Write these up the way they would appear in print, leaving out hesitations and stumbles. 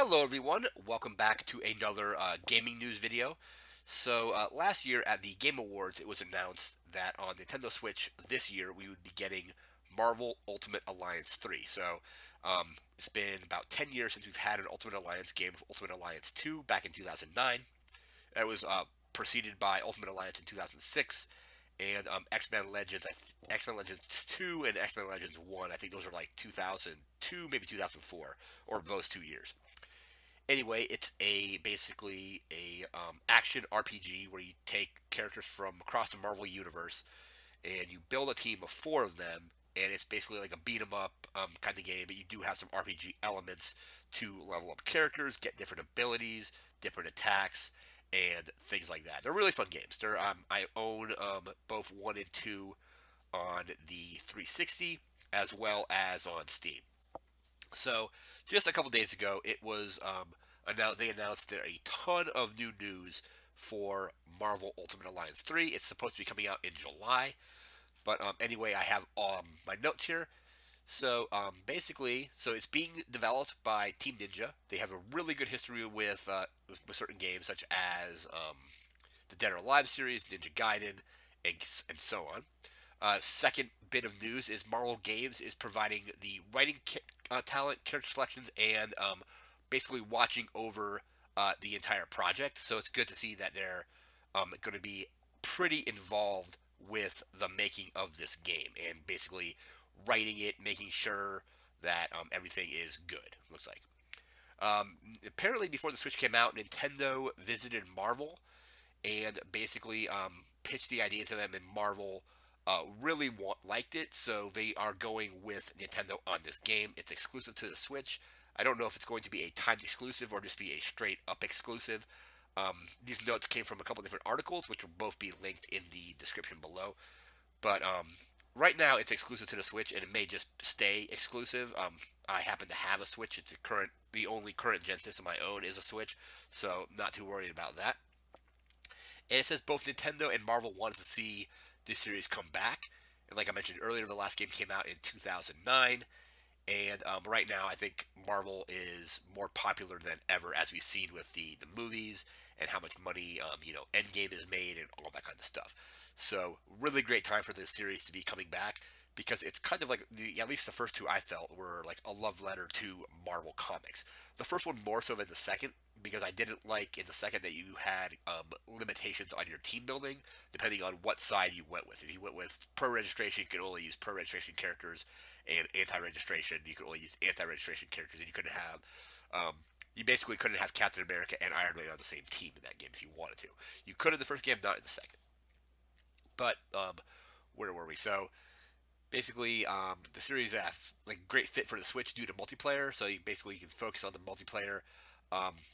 Hello everyone, welcome back to another gaming news video. Last year at the Game Awards, it was announced that on Nintendo Switch this year we would be getting Marvel Ultimate Alliance 3. It's been about 10 years since we've had an Ultimate Alliance game with Ultimate Alliance 2 back in 2009. It was preceded by Ultimate Alliance in 2006 and X-Men Legends, X-Men Legends 2 and X-Men Legends 1. I think those are like 2002, maybe 2004, or those 2 years. Anyway, it's basically a action RPG where you take characters from across the Marvel universe and you build a team of four of them, and it's basically like a beat 'em up kind of game. But you do have some RPG elements to level up characters, get different abilities, different attacks, and things like that. They're really fun games. I own both one and two on the 360 as well as on Steam. So, just a couple days ago, it was they announced there a ton of new news for Marvel Ultimate Alliance 3. It's supposed to be coming out in July, but anyway, I have my notes here. So it's being developed by Team Ninja. They have a really good history with certain games such as the Dead or Alive series, Ninja Gaiden, and so on. Second bit of news is Marvel Games is providing the writing talent, character selections, and basically watching over the entire project. So it's good to see that they're going to be pretty involved with the making of this game and basically writing it, making sure that everything is good. Looks like. Apparently, before the Switch came out, Nintendo visited Marvel and basically pitched the idea to them, and Marvel really liked it, so they are going with Nintendo on this game. It's exclusive to the Switch. I don't know if it's going to be a timed exclusive or just be a straight up exclusive. These notes came from a couple different articles, which will both be linked in the description below. But right now, it's exclusive to the Switch, and it may just stay exclusive. I happen to have a Switch. It's the only current gen system I own is a Switch, so not too worried about that. And it says both Nintendo and Marvel wanted to see this series come back. And like I mentioned earlier, the last game came out in 2009. And right now, I think Marvel is more popular than ever, as we've seen with the movies and how much money Endgame is made and all that kind of stuff. So really great time for this series to be coming back because it's kind of like at least the first two I felt were like a love letter to Marvel Comics. The first one more so than the second because I didn't like in the second that you had limitations on your team building depending on what side you went with. If you went with pro registration, you could only use pro registration characters, and anti-registration, you could only use anti-registration characters, and you basically couldn't have Captain America and Iron Man on the same team in that game if you wanted to. You could in the first game, not in the second. But where were we? So basically, the series like great fit for the Switch due to multiplayer. So you can focus on the multiplayer.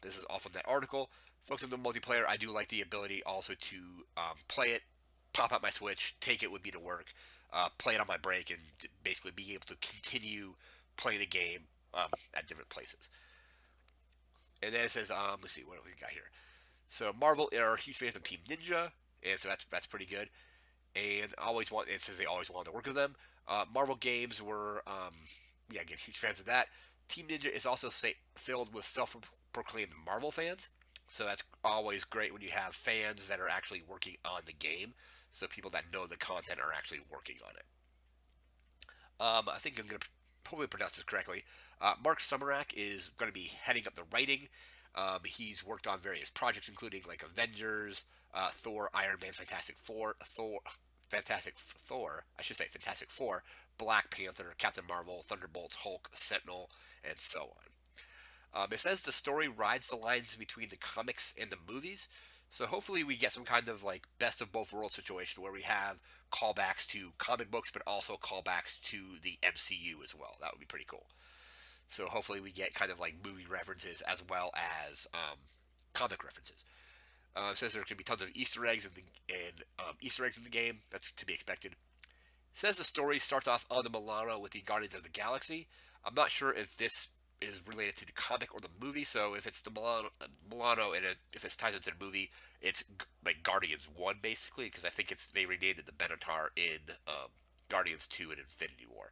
This is all from that article. Focus on the multiplayer. I do like the ability also to play it, pop out my Switch, take it with me to work, play it on my break, and basically be able to continue playing the game at different places. And then it says, let's see what we got here. So Marvel are huge fans of Team Ninja, and so that's pretty good. And it says they always wanted to work with them. Marvel games were, again, huge fans of that. Team Ninja is also filled with self-proclaimed Marvel fans, so that's always great when you have fans that are actually working on the game. So people that know the content are actually working on it. I think I'm going to probably pronounce this correctly. Mark Sumerak is going to be heading up the writing. He's worked on various projects, including like Avengers, Thor, Iron Man, Fantastic Four, Fantastic Four, Black Panther, Captain Marvel, Thunderbolts, Hulk, Sentinel, and so on. It says the story rides the lines between the comics and the movies, so hopefully we get some kind of like best of both worlds situation where we have callbacks to comic books, but also callbacks to the MCU as well. That would be pretty cool. So hopefully we get kind of like movie references as well as comic references. It says there can be tons of Easter eggs and Easter eggs in the game. That's to be expected. It says the story starts off on the Milano with the Guardians of the Galaxy. I'm not sure if this is related to the comic or the movie. So if it's the Milano and if it's ties into the movie, it's like Guardians 1 basically, because I think they renamed it the Benatar in Guardians 2 and Infinity War.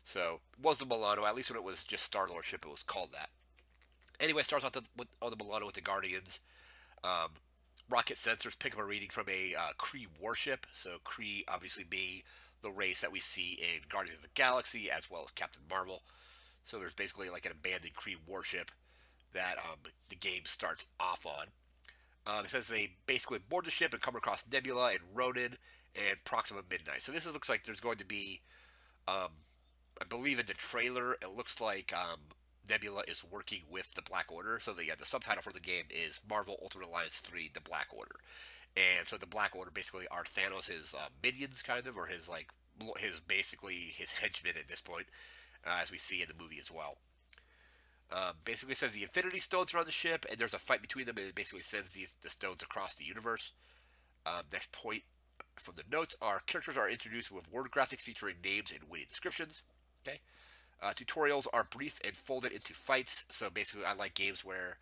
So it was the Milano, at least when it was just Star Lord ship, it was called that. Anyway, it starts off on the Milano with the Guardians. Um, rocket sensors pick up a reading from a Kree warship. So Kree obviously being the race that we see in Guardians of the Galaxy as well as Captain Marvel. So there's basically like an abandoned Kree warship that the game starts off on. It says they basically board the ship and come across Nebula and Ronan and Proxima Midnight. So this looks like there's going to be, um, I believe in the trailer, it looks like Nebula is working with the Black Order. So the subtitle for the game is Marvel Ultimate Alliance 3: The Black Order. And so the Black Order basically are Thanos' minions, kind of, or his like his basically his henchmen at this point, as we see in the movie as well. Basically says the Infinity Stones are on the ship, and there's a fight between them, and it basically sends the stones across the universe. Next point from the notes are characters are introduced with word graphics featuring names and witty descriptions. Okay. Tutorials are brief and folded into fights. So basically, I like games where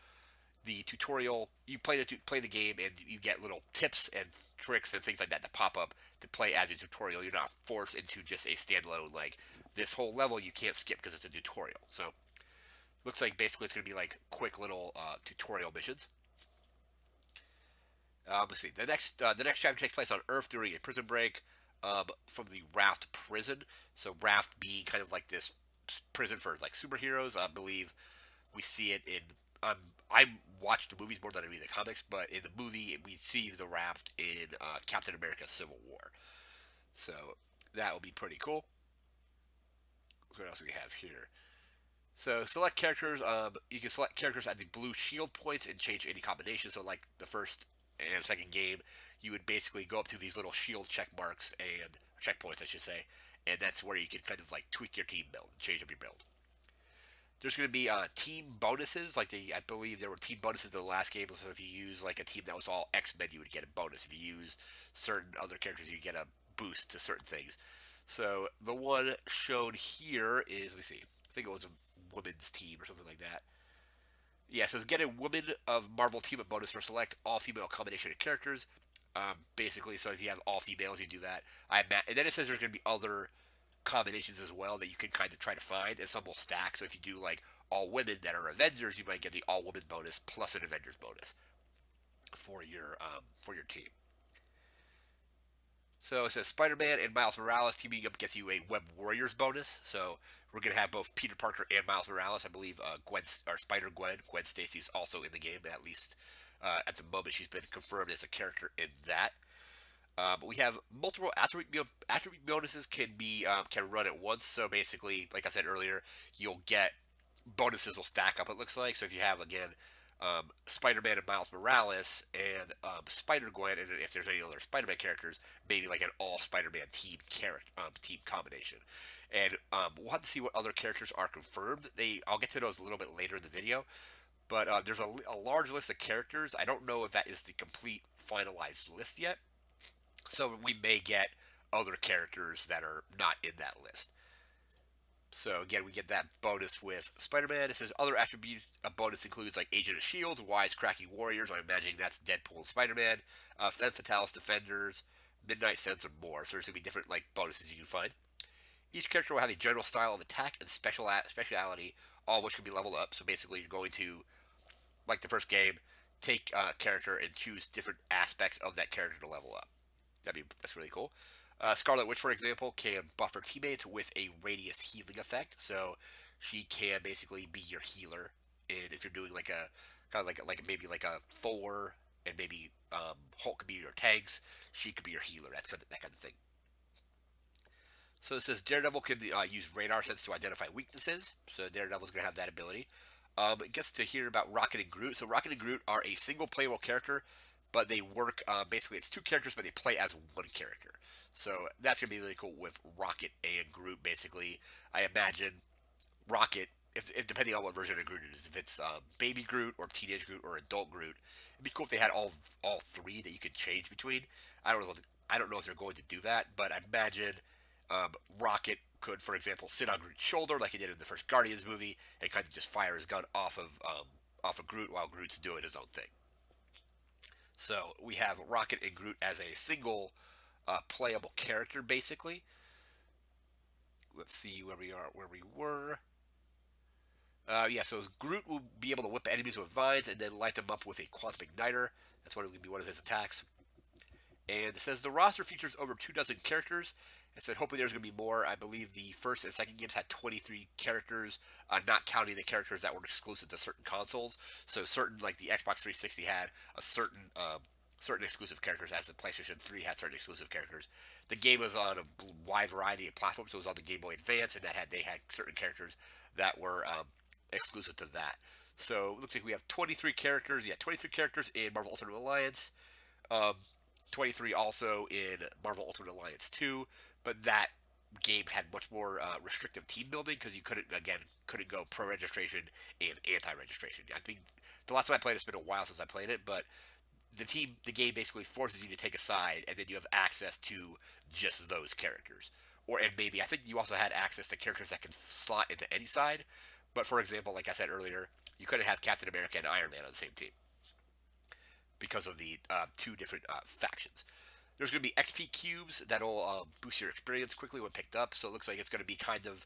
the tutorial you play the game and you get little tips and tricks and things like that that pop up to play as a tutorial. You're not forced into just a standalone like this whole level you can't skip because it's a tutorial. So looks like basically it's going to be like quick little tutorial missions. Let's see. The next chapter takes place on Earth during a prison break from the Raft prison. So Raft being kind of like this prison for like superheroes. I believe we see it in. Um, I watch the movies more than I read the comics, but in the movie we see the Raft in Captain America: Civil War. So that will be pretty cool. What else do we have here? So select characters. You can select characters at the blue shield points and change any combination. So like the first and second game, you would basically go up to these little shield check marks and checkpoints, I should say, and that's where you can kind of like tweak your team build, change up your build. There's going to be team bonuses, like I believe there were team bonuses in the last game. So if you use like a team that was all X Men, you would get a bonus. If you use certain other characters, you get a boost to certain things. So the one shown here is, let me see, I think it was a women's team or something like that. Yeah, so it's get a Women of Marvel team up bonus for select all female combination of characters. Basically, so if you have all females, you do that. And then it says there's going to be other combinations as well that you can kind of try to find, and some will stack. So if you do like all women that are Avengers, you might get the all women bonus plus an Avengers bonus for your team. So it says Spider-Man and Miles Morales teaming up gets you a Web Warriors bonus. So we're gonna have both Peter Parker and Miles Morales. I believe Gwen or Spider Gwen Stacy's also in the game. At least at the moment, she's been confirmed as a character in that. But we have multiple attribute bonuses can run at once. So basically, like I said earlier, you'll get bonuses will stack up. It looks like so if you have again Spider-Man and Miles Morales and Spider Gwen, and if there's any other Spider-Man characters, maybe like an all Spider-Man team combination. And we'll have to see what other characters are confirmed. I'll get to those a little bit later in the video. But there's a large list of characters. I don't know if that is the complete finalized list yet. So we may get other characters that are not in that list. So again, we get that bonus with Spider-Man. It says other attribute a bonus includes like Agent of Shield, Wisecracking Warriors. I'm imagining that's Deadpool and Spider-Man, Femme Fatale's Defenders, Midnight Suns, and more. So there's gonna be different like bonuses you can find. Each character will have a general style of attack and speciality, all of which can be leveled up. So basically, you're going to like the first game, take a character and choose different aspects of that character to level up. That's really cool. Scarlet Witch, for example, can buff her teammates with a radius healing effect. So she can basically be your healer. And if you're doing like a kind of like maybe like a Thor and maybe Hulk could be your tanks, she could be your healer. That's that kind of thing. So it says Daredevil can use radar sense to identify weaknesses. So Daredevil's going to have that ability. It gets to hear about Rocket and Groot. So Rocket and Groot are a single playable character, but they work basically it's two characters, but they play as one character. So that's gonna be really cool with Rocket and Groot. Basically, I imagine Rocket, if depending on what version of Groot it is, if it's Baby Groot or Teenage Groot or Adult Groot, it'd be cool if they had all three that you could change between. I don't know if they're going to do that, but I imagine Rocket could, for example, sit on Groot's shoulder like he did in the first Guardians movie and kind of just fire his gun off of Groot while Groot's doing his own thing. So we have Rocket and Groot as a single playable character, basically. Let's see where we are, where we were. Yeah, so Groot will be able to whip enemies with vines and then light them up with a quantum igniter. That's going to be one of his attacks. And it says the roster features over 2 dozen characters. It said hopefully there's going to be more. I believe the first and second games had 23 characters, not counting the characters that were exclusive to certain consoles. So certain, like the Xbox 360 had a certain exclusive characters, as the PlayStation 3 had certain exclusive characters. The game was on a wide variety of platforms. So it was on the Game Boy Advance, and they had certain characters that were exclusive to that. So it looks like we have 23 characters. Yeah, 23 characters in Marvel Ultimate Alliance. Um, 23 also in Marvel Ultimate Alliance 2, but that game had much more restrictive team building because you couldn't go pro registration and anti registration. I think the last time I played it's been a while since I played it, but the game basically forces you to take a side, and then you have access to just those characters. And maybe I think you also had access to characters that can slot into any side. But for example, like I said earlier, you couldn't have Captain America and Iron Man on the same team because of the two different factions. There's going to be XP cubes that'll boost your experience quickly when picked up. So it looks like it's going to be kind of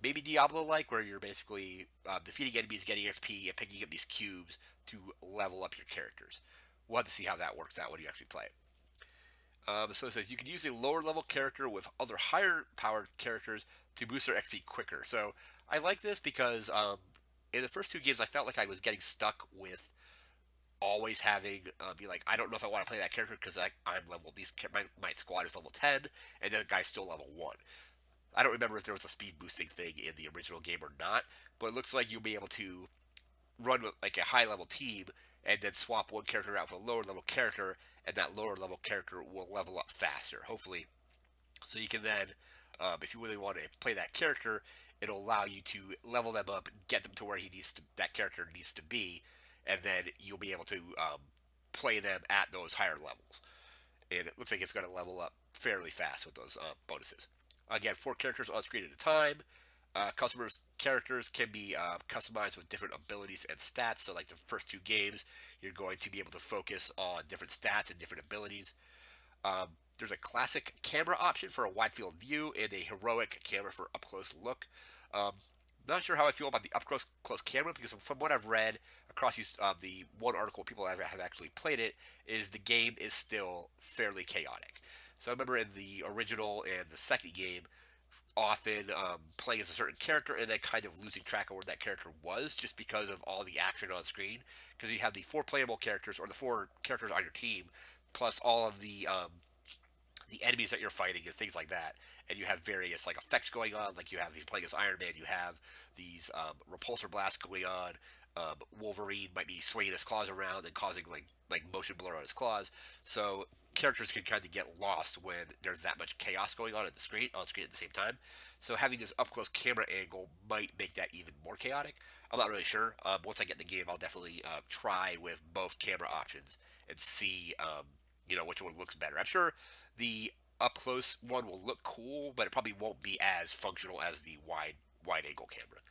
maybe Diablo-like, where you're basically defeating enemies, getting XP, and picking up these cubes to level up your characters. We'll have to see how that works out when you actually play it. So it says you can use a lower level character with other higher powered characters to boost their XP quicker. So I like this because in the first two games I felt like I was getting stuck with always having be like, I don't know if I want to play that character because I'm level, my squad is level 10 and the guy's still level 1. I don't remember if there was a speed boosting thing in the original game or not, but it looks like you'll be able to run with like a high level team and then swap one character out for a lower level character, and that lower level character will level up faster, hopefully. So you can then, if you really want to play that character, it'll allow you to level them up, get them to where that character needs to be, and then you'll be able to play them at those higher levels. And it looks like it's going to level up fairly fast with those bonuses. Again, 4 characters on screen at a time. Customers' characters can be customized with different abilities and stats. So, like the first two games, you're going to be able to focus on different stats and different abilities. Um, there's a classic camera option for a wide field view and a heroic camera for up close look. Um, not sure how I feel about the up close camera because from what I've read across the one article people have actually played it is the game is still fairly chaotic. So I remember in the original and the second game, often playing as a certain character and then kind of losing track of where that character was just because of all the action on screen. Because you have the 4 playable characters or the 4 characters on your team, plus all of the enemies that you're fighting and things like that. And you have various like effects going on, like you have these playing as Iron Man, you have these repulsor blasts going on. Wolverine might be swinging his claws around and causing like motion blur on his claws. So characters can kind of get lost when there's that much chaos going on at the screen at the same time. So having this up close camera angle might make that even more chaotic. I'm not really sure. Once I get in the game, I'll definitely try with both camera options and see which one looks better. I'm sure the up close one will look cool, but it probably won't be as functional as the wide angle camera.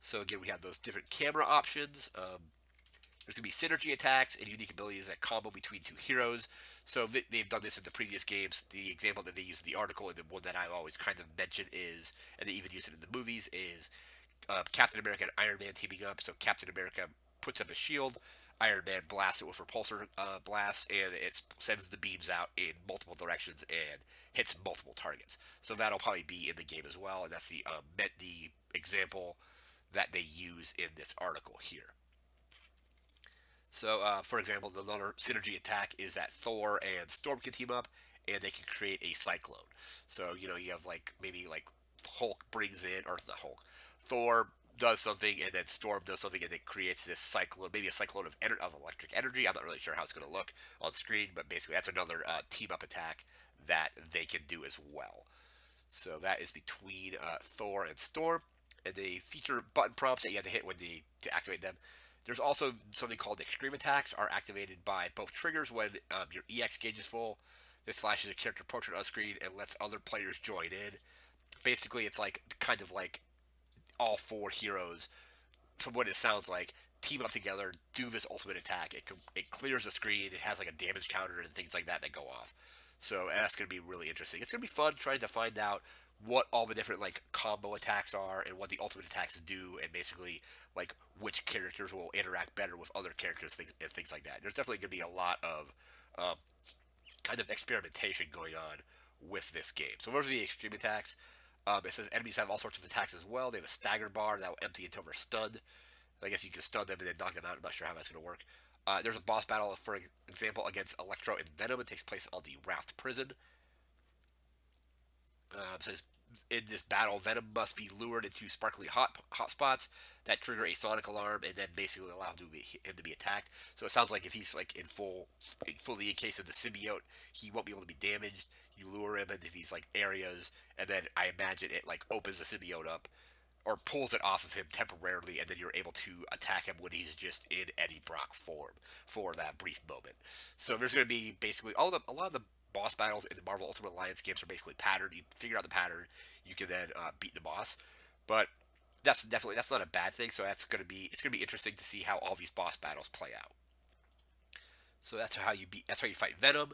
So again, we have those different camera options. There's going to be synergy attacks and unique abilities that combo between two heroes. So they've done this in the previous games. The example that they use in the article, and the one that I always kind of mention is, and they even use it in the movies, is Captain America and Iron Man teaming up. So Captain America puts up a shield, Iron Man blasts it with repulsor blasts, and it sends the beams out in multiple directions and hits multiple targets. So that'll probably be in the game as well, and that's the example that they use in this article here. So, for example, the other synergy attack is that Thor and Storm can team up, and they can create a cyclone. So, you have like maybe like Hulk brings in, or not Hulk, Thor does something, and then Storm does something, and it creates this cyclone, maybe a cyclone of electric energy. I'm not really sure how it's going to look on screen, but basically that's another team up attack that they can do as well. So that is between Thor and Storm, and they feature button prompts that you have to hit to activate them. There's also something called extreme attacks are activated by both triggers when your EX gauge is full. This flashes a character portrait on screen and lets other players join in. Basically, it's like kind of like all 4 heroes, from what it sounds like, team up together, do this ultimate attack. It clears the screen. It has like a damage counter and things like that go off. So that's going to be really interesting. It's going to be fun trying to find out what all the different like combo attacks are and what the ultimate attacks do, and basically like which characters will interact better with other characters, and things like that. There's definitely going to be a lot of um, kind of experimentation going on with this game. So those are the extreme attacks. It says enemies have all sorts of attacks as well. They have a stagger bar that will empty until they're stunned. I guess you can stun them and then knock them out. I'm not sure how that's going to work. There's a boss battle, for example, against Electro and Venom. It takes place on the Raft prison. It says in this battle, Venom must be lured into sparkly hot spots that trigger a sonic alarm and then basically allow him to be attacked. So it sounds like if he's like fully encased in the symbiote, he won't be able to be damaged. You lure him into these like areas, and then I imagine it like opens the symbiote up or pulls it off of him temporarily, and then you're able to attack him when he's just in Eddie Brock form for that brief moment. So there's going to be basically a lot of the boss battles in the Marvel Ultimate Alliance games are basically patterned. You figure out the pattern, you can then beat the boss. But that's not a bad thing. So it's gonna be interesting to see how all these boss battles play out. So that's how you fight Venom.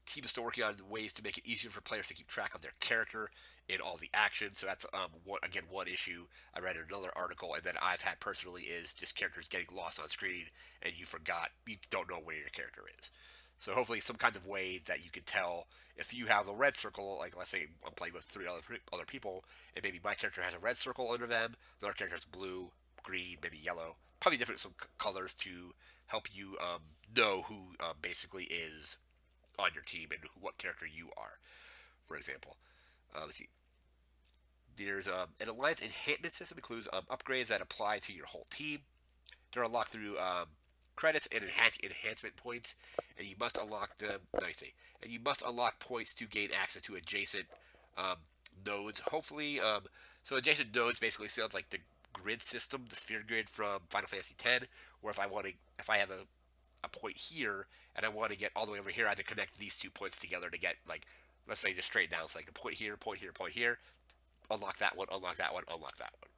Team is still working on ways to make it easier for players to keep track of their character in all the action. So that's one issue I read in another article, and then I've had personally is just characters getting lost on screen and you don't know where your character is. So hopefully some kind of way that you can tell if you have a red circle, like let's say I'm playing with three other people, and maybe my character has a red circle under them, the other character has blue, green, maybe yellow, probably different some colors to help you know who basically is on your team and what character you are. For example, let's see. There's an alliance enhancement system includes upgrades that apply to your whole team. They're unlocked through credits and enhancement points, and you must unlock them. Nice, and you must unlock points to gain access to adjacent um, nodes. Hopefully, so adjacent nodes basically sounds like the grid system, the sphere grid from Final Fantasy X, where if I have a point here and I want to get all the way over here, I have to connect these 2 points together to get like, let's say just straight down. It's like a point here, point here, point here. Unlock that one, unlock that one, unlock that one.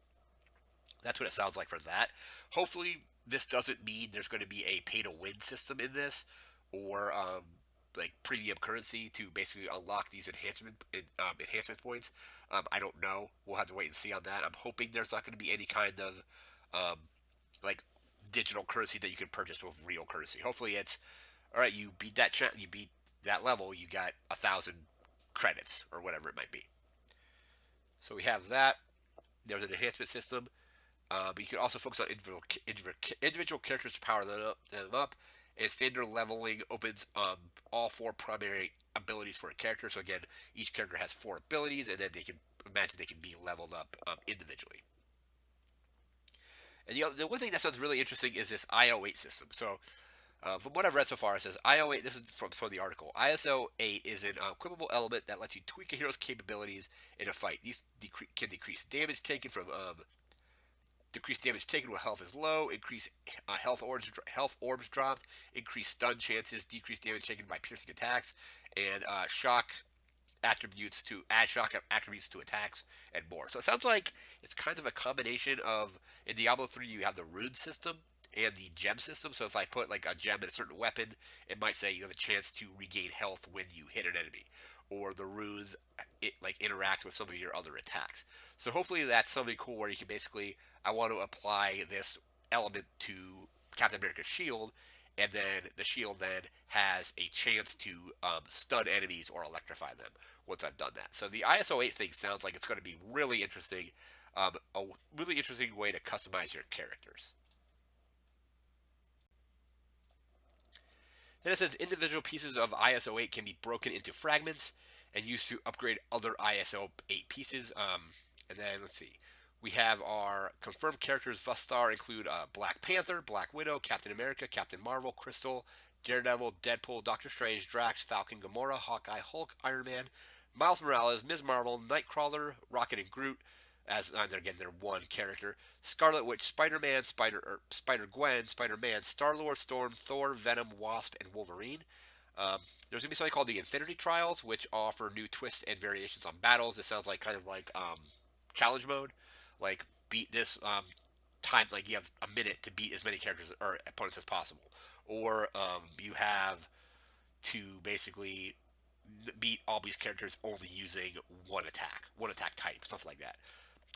That's what it sounds like for that. Hopefully, this doesn't mean there's going to be a pay to win system in this, or like premium currency to basically unlock these enhancement points. I don't know. We'll have to wait and see on that. I'm hoping there's not going to be any kind of um, like digital currency that you can purchase with real currency. Hopefully, it's all right. You beat that level. You got 1,000 credits or whatever it might be. So we have that. There's an enhancement system. But you can also focus on individual characters to power them up. And standard leveling opens all four primary abilities for a character. So again, each character has four abilities, and then they can be leveled up individually. And the one thing that sounds really interesting is this IO8 system. So from what I've read so far, it says IO8. This is from the article. ISO8 is an equipable element that lets you tweak a hero's capabilities in a fight. These can decrease damage taken from decrease damage taken when health is low, increase health orbs dropped, increase stun chances, decrease damage taken by piercing attacks, and shock attributes to attacks and more. So it sounds like it's kind of a combination of in Diablo 3 you have the rune system and the gem system. So if I put like a gem in a certain weapon, it might say you have a chance to regain health when you hit an enemy, or the runes like interact with some of your other attacks. So hopefully that's something cool where you can basically I want to apply this element to Captain America's shield, and then the shield then has a chance to stun enemies or electrify them once I've done that. So the ISO8 thing sounds like it's going to be really interesting, a really interesting way to customize your characters. Then it says individual pieces of ISO8 can be broken into fragments and used to upgrade other ISO8 pieces. And then let's see. We have our confirmed characters thus far include Black Panther, Black Widow, Captain America, Captain Marvel, Crystal, Daredevil, Deadpool, Doctor Strange, Drax, Falcon, Gamora, Hawkeye, Hulk, Iron Man, Miles Morales, Ms. Marvel, Nightcrawler, Rocket and Groot, as again they're one character. Scarlet Witch, Spider-Man, Spider-Gwen, Spider-Man, Star-Lord, Storm, Thor, Venom, Wasp, and Wolverine. There's gonna be something called the Infinity Trials, which offer new twists and variations on battles. This sounds like kind of like challenge mode, like beat this time. Like you have a minute to beat as many characters or opponents as possible, or you have to basically beat all these characters only using one attack type, something like that.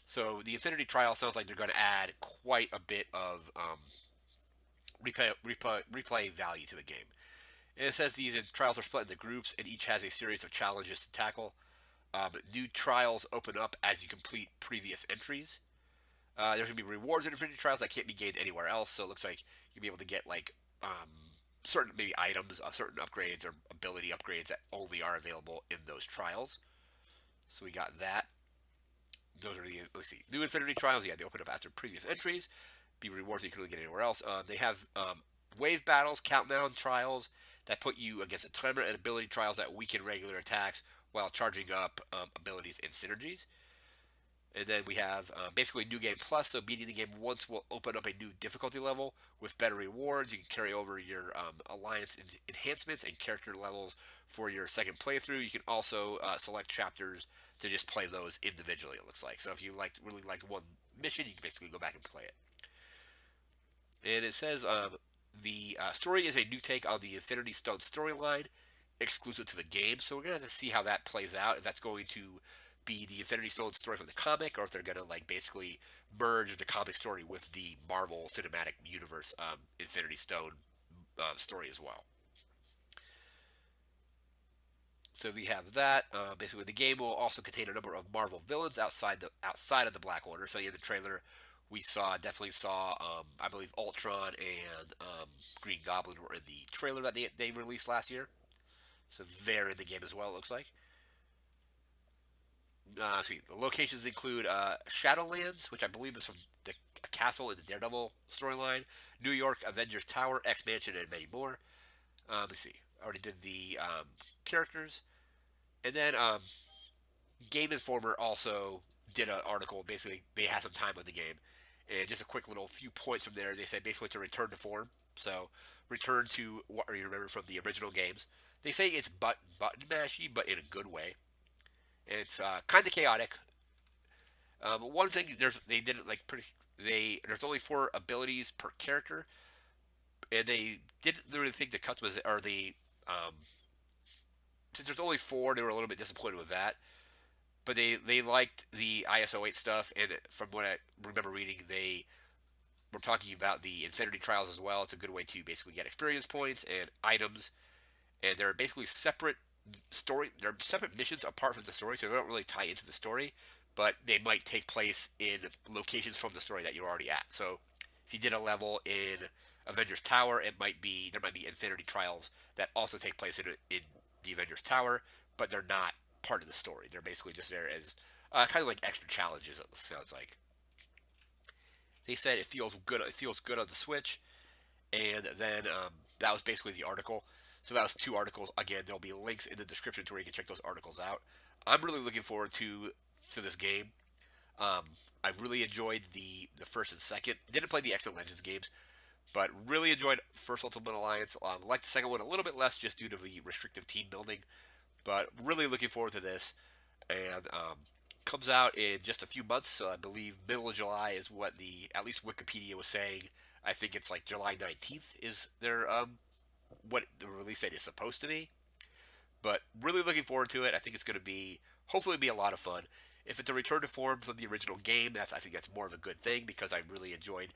So the Infinity Trial sounds like they're going to add quite a bit of replay value to the game. And it says these trials are split into groups, and each has a series of challenges to tackle. New trials open up as you complete previous entries. There's going to be rewards in Infinity Trials that can't be gained anywhere else, so it looks like you'll be able to get like certain maybe items, certain upgrades or ability upgrades that only are available in those trials. So we got that. Those are the, let's see, new Infinity Trials. Yeah, they open up after previous entries. Be rewards that you couldn't get anywhere else. They have wave battles, countdown trials that put you against a timer, and ability trials that weaken regular attacks while charging up abilities and synergies. And then we have basically New Game Plus, so beating the game once will open up a new difficulty level with better rewards. You can carry over your alliance enhancements and character levels for your second playthrough. You can also select chapters to just play those individually, it looks like. So if you really liked one mission, you can basically go back and play it. And it says the story is a new take on the Infinity Stone storyline, exclusive to the game. So we're gonna have to see how that plays out. If that's going to be the Infinity Stone story from the comic, or if they're gonna like basically merge the comic story with the Marvel Cinematic Universe Infinity Stone story as well. So we have that. Basically, the game will also contain a number of Marvel villains outside of the Black Order. So in the trailer, we definitely saw I believe Ultron and Green Goblin were in the trailer that they released last year. So they're in the game as well. It looks like. See, the locations include Shadowlands, which I believe is from the castle in the Daredevil storyline, New York, Avengers Tower, X Mansion, and many more. Let's see. I already did the characters. And then Game Informer also did an article. Basically, they had some time with the game, and just a quick little few points from there. They said basically to return to form. So return to what you remember from the original games. They say it's button mashy, but in a good way. And it's kind of chaotic. One thing they didn't like pretty. There's only 4 abilities per character, and they didn't really think the customers or the since there's only 4, they were a little bit disappointed with that. But they liked the ISO 8 stuff, and from what I remember reading, they were talking about the Infinity Trials as well. It's a good way to basically get experience points and items, and they're basically separate story. They're separate missions apart from the story, so they don't really tie into the story, but they might take place in locations from the story that you're already at. So if you did a level in Avengers Tower, there might be Infinity Trials that also take place in the Avengers Tower, but they're not part of the story. They're basically just there as kind of like extra challenges. It sounds like they said it feels good. It feels good on the Switch, and then that was basically the article. So that was 2 articles. Again, there'll be links in the description to where you can check those articles out. I'm really looking forward to this game. Um, I really enjoyed the first and second. Didn't play the X Men Legends games, but really enjoyed first Ultimate Alliance. Liked the second one a little bit less just due to the restrictive team building, but really looking forward to this. And comes out in just a few months. So I believe middle of July is what the at least Wikipedia was saying. I think it's like July 19th is their what the release date is supposed to be. But really looking forward to it. I think it's going to be hopefully be a lot of fun. If it's a return to form from the original game, I think that's more of a good thing because I really enjoyed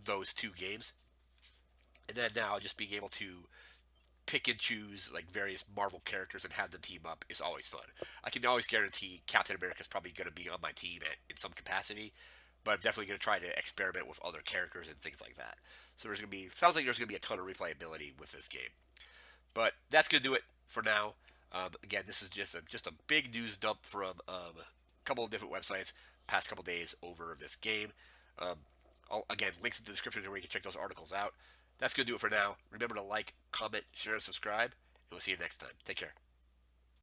those 2 games. And then now just being able to pick and choose like various Marvel characters and have them team up is always fun. I can always guarantee Captain America is probably going to be on my team in some capacity, but I'm definitely going to try to experiment with other characters and things like that. So sounds like there's going to be a ton of replayability with this game. But that's going to do it for now. Again, this is just a big news dump from a couple of different websites past couple days over this game. Um, again, links in the description where you can check those articles out. That's going to do it for now. Remember to like, comment, share, and subscribe, and we'll see you next time. Take care.